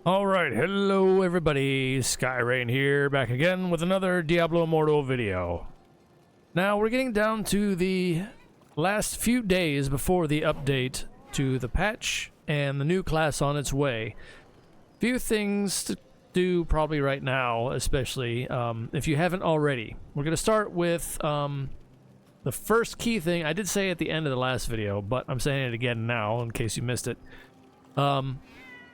Alright, hello everybody, Skyrain here, back again with another Diablo Immortal video. Now, we're getting down to the last few days before the update to the patch and the new class on its way. Few things to do probably right now, especially if you haven't already. We're going to start with the first key thing. I did say at the end of the last video, but I'm saying it again now in case you missed it.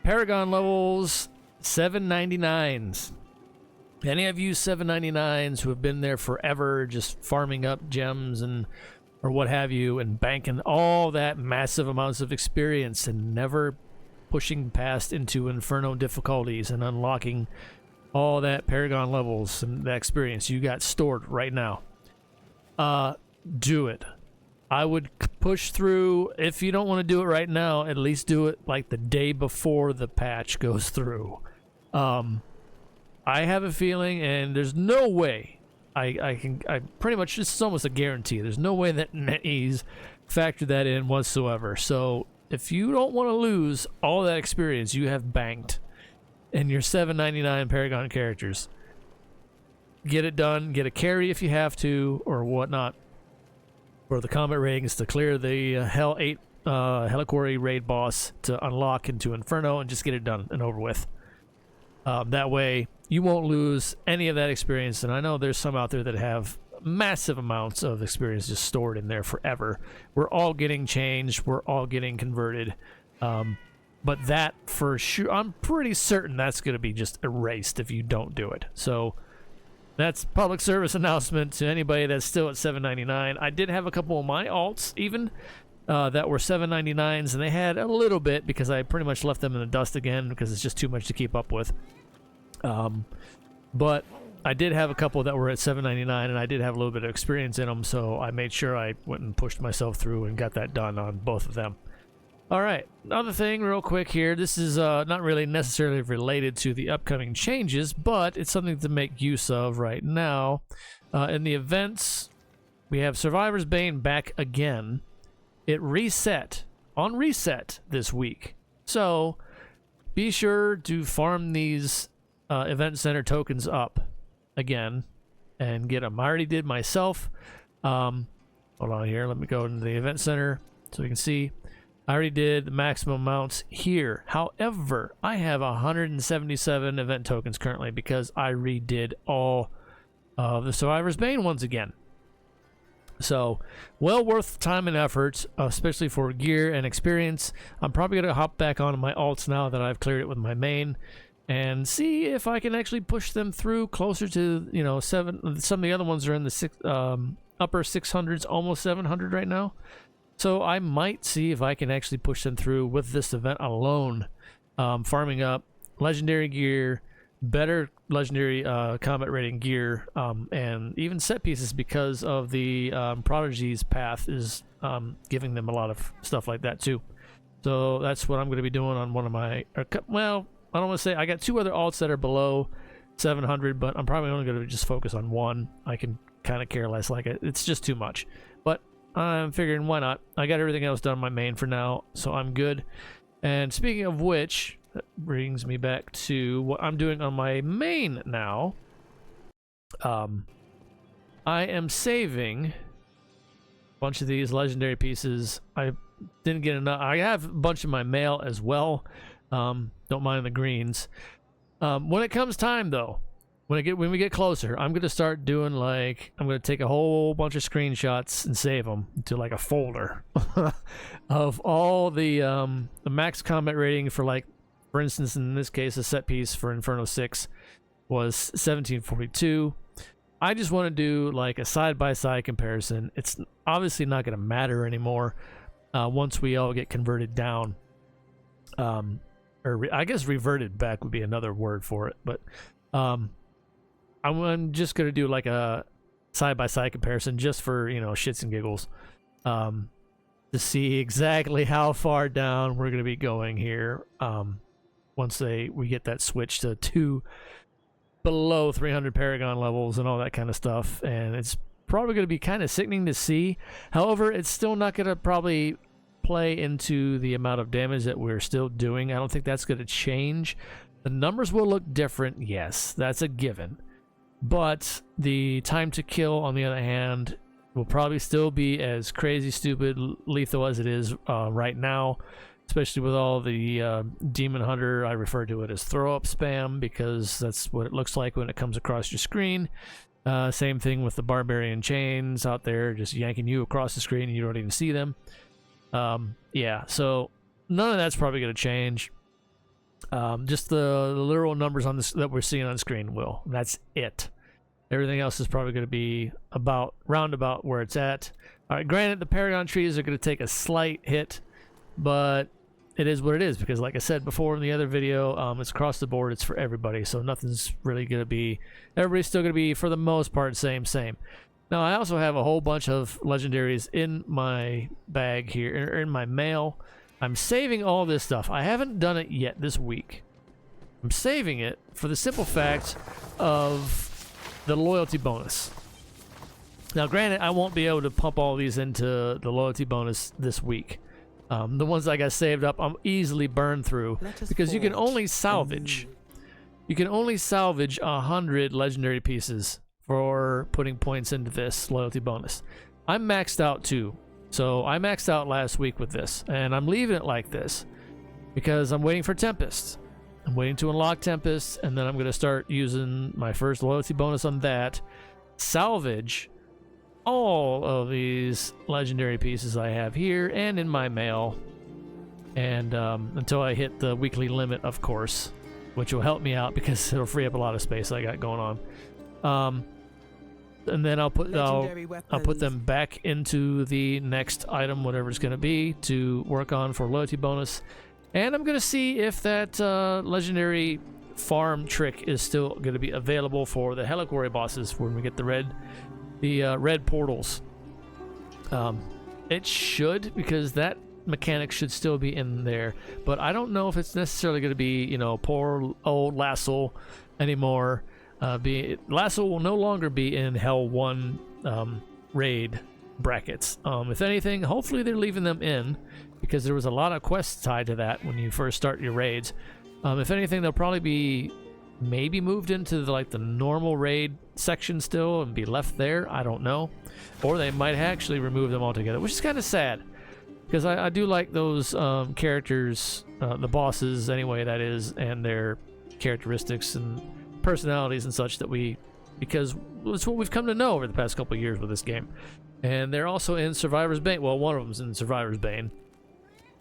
Paragon levels 799s. Any of you 799s who have been there forever, just farming up gems and or what have you, and banking all that massive amounts of experience and never pushing past into Inferno difficulties and unlocking all that Paragon levels and that experience you got stored right now. Do it. I would push through. If you don't want to do it right now, at least do it like the day before the patch goes through. I have a feeling, and there's no way I pretty much, this is almost a guarantee. There's no way that NetEase factored that in whatsoever. So if you don't want to lose all that experience you have banked in your 799 Paragon characters, get it done. Get a carry if you have to, or whatnot. For the combat ratings to clear the Hell 8 Heliquary raid boss to unlock into Inferno and just get it done and over with. That way you won't lose any of that experience, and I know there's some out there that have massive amounts of experience just stored in there forever. We're all getting changed, we're all getting converted, but that for sure, I'm pretty certain that's going to be just erased if you don't do it. So that's public service announcement to anybody that's still at 799. I did have a couple of my alts even that were 799s, and they had a little bit because I pretty much left them in the dust again because it's just too much to keep up with. But I did have a couple that were at 799, and I did have a little bit of experience in them, so I made sure I went and pushed myself through and got that done on both of them. Alright, another thing real quick here. This is not really necessarily related to the upcoming changes, but it's something to make use of right now. In the events, we have Survivor's Bane back again. It reset on reset this week. So be sure to farm these event center tokens up again and get them. I already did myself. Hold on here. Let me go into the event center so we can see. I already did the maximum amounts here. However, I have 177 event tokens currently because I redid all of the Survivor's Bane ones again. So, well worth time and effort, especially for gear and experience. I'm probably going to hop back onto my alts now that I've cleared it with my main and see if I can actually push them through closer to, you know, 7. Some of the other ones are in the upper 600s, almost 700 right now. So I might see if I can actually push them through with this event alone, farming up legendary gear, better legendary combat rating gear, and even set pieces because of the Prodigy's path is giving them a lot of stuff like that too. So that's what I'm going to be doing on one of my, well, I don't want to say, I got 2 other alts that are below 700, but I'm probably only going to just focus on one. I can kind of care less, like it's just too much. But I'm figuring why not. I got everything else done on my main for now, so I'm good. And speaking of which, that brings me back to what I'm doing on my main now. I am saving a bunch of these legendary pieces. I didn't get enough. I have a bunch of my mail as well. Don't mind the greens. When it comes time though, when we get closer, I'm gonna start doing like, I'm gonna take a whole bunch of screenshots and save them to like a folder of all the max combat rating for, like, for instance, in this case, a set piece for Inferno 6 was 1742. I just want to do like a side-by-side comparison. It's obviously not gonna matter anymore once we all get converted down. Or I guess reverted back would be another word for it, but I'm just going to do like a side-by-side comparison just for, you know, shits and giggles, to see exactly how far down we're going to be going here once we get that switch to 2 below 300 Paragon levels and all that kind of stuff. And it's probably going to be kind of sickening to see. However, it's still not going to probably play into the amount of damage that we're still doing. I don't think that's going to change. The numbers will look different, yes, that's a given. But the time to kill, on the other hand, will probably still be as crazy, stupid, lethal as it is right now, especially with all the Demon Hunter. I refer to it as throw-up spam because that's what it looks like when it comes across your screen. Same thing with the Barbarian Chains out there, just yanking you across the screen and you don't even see them. Yeah, so none of that's probably going to change. Just the literal numbers on this that we're seeing on screen will. That's it. Everything else is probably going to be roundabout where it's at. All right, granted, the Paragon trees are going to take a slight hit, but it is what it is because, like I said before in the other video, it's across the board. It's for everybody, so nothing's really going to be. Everybody's still going to be, for the most part, same. Now, I also have a whole bunch of legendaries in my bag here, or in my mail. I'm saving all this stuff. I haven't done it yet this week. I'm saving it for the simple fact of the loyalty bonus. Now, granted, I won't be able to pump all these into the loyalty bonus this week. The ones I got saved up, I'm easily burned through because you can only salvage. You can only salvage 100 legendary pieces for putting points into this loyalty bonus. I'm maxed out too. So I maxed out last week with this, and I'm leaving it like this because I'm waiting for Tempest. I'm waiting to unlock Tempest, and then I'm going to start using my first loyalty bonus on that. Salvage all of these legendary pieces I have here and in my mail, and until I hit the weekly limit, of course, which will help me out because it'll free up a lot of space I got going on. And then I'll put them back into the next item, whatever it's going to be, to work on for loyalty bonus. And I'm going to see if that legendary farm trick is still going to be available for the Heliquary bosses when we get the red portals. It should, because that mechanic should still be in there. But I don't know if it's necessarily going to be, you know, poor old Lassel anymore. Lasso will no longer be in Hell 1 raid brackets. If anything, hopefully they're leaving them in because there was a lot of quests tied to that when you first start your raids. If anything, they'll probably be maybe moved into the normal raid section still and be left there. I don't know. Or they might actually remove them altogether, which is kind of sad because I do like those characters, the bosses anyway, that is, and their characteristics and personalities and such because it's what we've come to know over the past couple of years with this game. And they're also in Survivor's Bane. Well, one of them's in Survivor's Bane.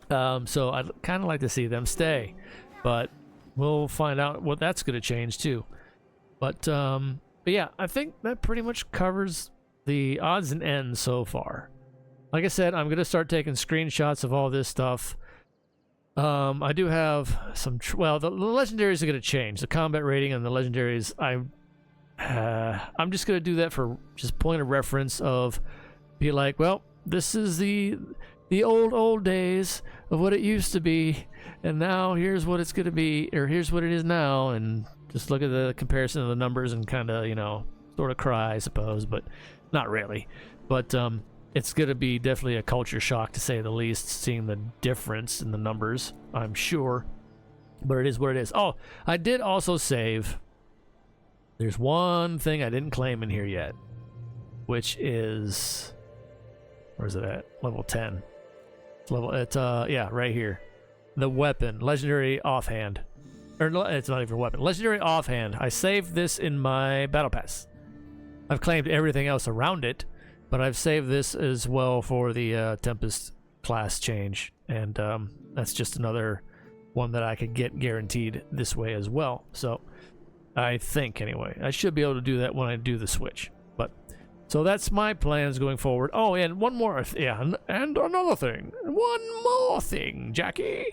So I'd kind of like to see them stay, but we'll find out what that's going to change too. But yeah, I think that pretty much covers the odds and ends so far. Like I said, I'm going to start taking screenshots of all this stuff. I do have some. Well, the legendaries are going to change. The combat rating and the legendaries. I'm just going to do that for just point of reference of be like, well, this is the old days of what it used to be, and now here's what it's going to be, or here's what it is now, and just look at the comparison of the numbers and kind of, you know, sort of cry, I suppose, but not really. But it's going to be definitely a culture shock, to say the least, seeing the difference in the numbers, I'm sure. But it is what it is. Oh, I did also save. There's one thing I didn't claim in here yet, which is... Where's it at? Level 10. Yeah, right here. The weapon. Legendary offhand. Or no, it's not even a weapon. Legendary offhand. I saved this in my battle pass. I've claimed everything else around it, but I've saved this as well for the Tempest class change, and that's just another one that I could get guaranteed this way as well. So I think, anyway, I should be able to do that when I do the switch. But so that's my plans going forward. Oh, and one more, yeah, and another thing. One more thing, Jackie.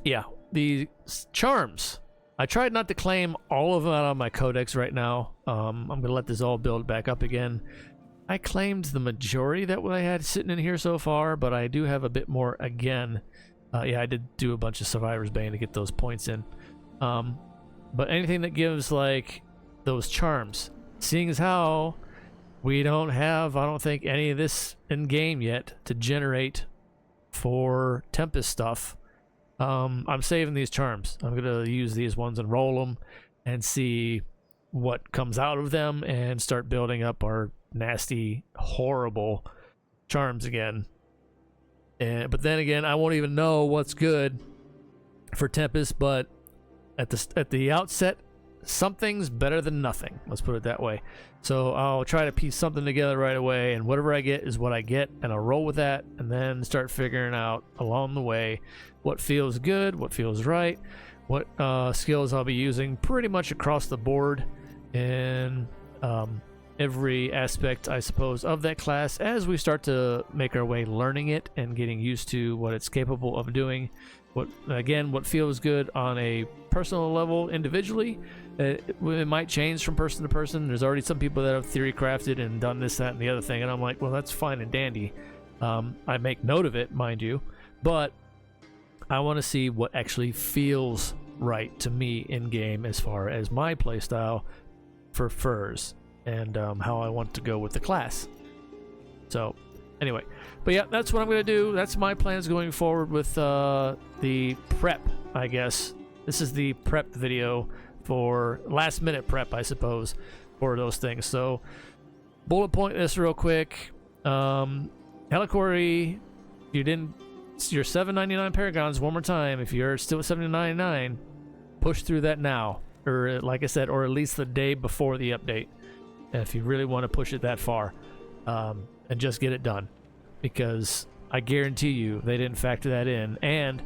Yeah, the charms. I tried not to claim all of them out of my codex right now. I'm going to let this all build back up again. I claimed the majority that I had sitting in here so far, but I do have a bit more again. Yeah, I did do a bunch of Survivor's Bane to get those points in. But anything that gives, like, those charms. Seeing as how we don't have, I don't think, any of this in-game yet to generate for Tempest stuff. I'm saving these charms. I'm gonna use these ones and roll them and see what comes out of them and start building up our nasty, horrible charms again. But then again, I won't even know what's good for Tempest, but at the outset, something's better than nothing. Let's put it that way. So I'll try to piece something together right away, and whatever I get is what I get, and I'll roll with that, and then start figuring out along the way what feels good, what feels right, what skills I'll be using pretty much across the board in every aspect, I suppose, of that class as we start to make our way learning it and getting used to what it's capable of doing. What feels good on a personal level individually, it might change from person to person. There's already some people that have theory crafted and done this, that, and the other thing, and I'm like, well, that's fine and dandy. I make note of it, mind you, but I want to see what actually feels right to me in game as far as my playstyle for furs and how I want to go with the class. So anyway, but yeah, that's what I'm going to do. That's my plans going forward with the prep, I guess. This is the prep video for last minute prep, I suppose, for those things. So bullet point this real quick. Helicory, you didn't, your $7.99 Paragons, one more time, if you're still at $7.99, push through that now, or like I said, or at least the day before the update, if you really want to push it that far, and just get it done, because I guarantee you they didn't factor that in. And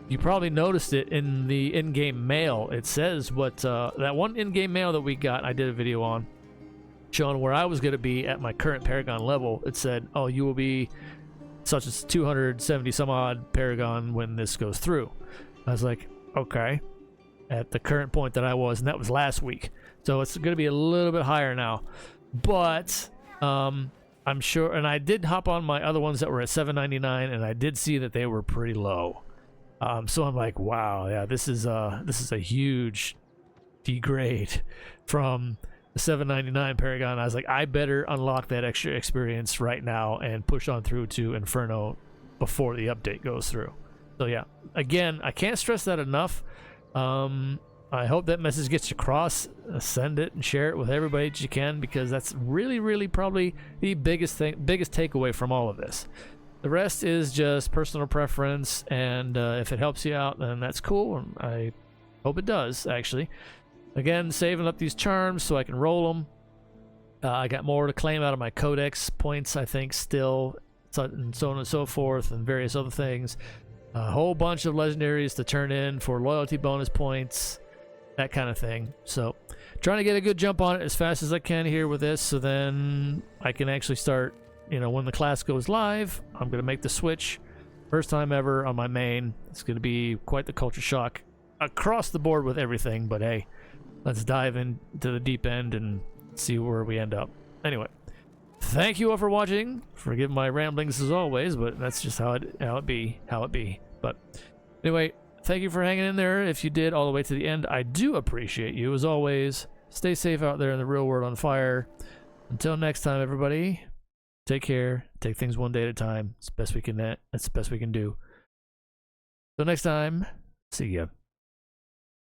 you probably noticed it in the in-game mail. It says what that one in-game mail that we got, I did a video on showing where I was going to be at my current Paragon level. It said, oh, you will be such as 270 some odd Paragon when this goes through. I was like, okay, at the current point that I was, and that was last week, so it's going to be a little bit higher now. But I'm sure, and I did hop on my other ones that were at $7.99, and I did see that they were pretty low. So I'm like, wow, yeah, this is a huge degrade from the $7.99 Paragon. I was like, I better unlock that extra experience right now and push on through to Inferno before the update goes through. So yeah, again, I can't stress that enough. I hope that message gets across. Send it and share it with everybody that you can, because that's really probably the biggest takeaway from all of this. The rest is just personal preference, and if it helps you out, then that's cool, and I hope it does, actually. Again, saving up these charms so I can roll them. I got more to claim out of my codex points, I think, still, and so on and so forth, and various other things. A whole bunch of legendaries to turn in for loyalty bonus points, that kind of thing. So trying to get a good jump on it as fast as I can here with this, so then I can actually start, when the class goes live, I'm going to make the switch. First time ever on my main. It's going to be quite the culture shock across the board with everything, but hey, let's dive into the deep end and see where we end up. Anyway, thank you all for watching. Forgive my ramblings as always, but that's just how it be. But anyway, thank you for hanging in there. If you did all the way to the end, I do appreciate you as always. Stay safe out there in the real world on fire. Until next time, everybody, take care. Take things one day at a time. It's the best we can. That's the best we can do. Till next time, see ya.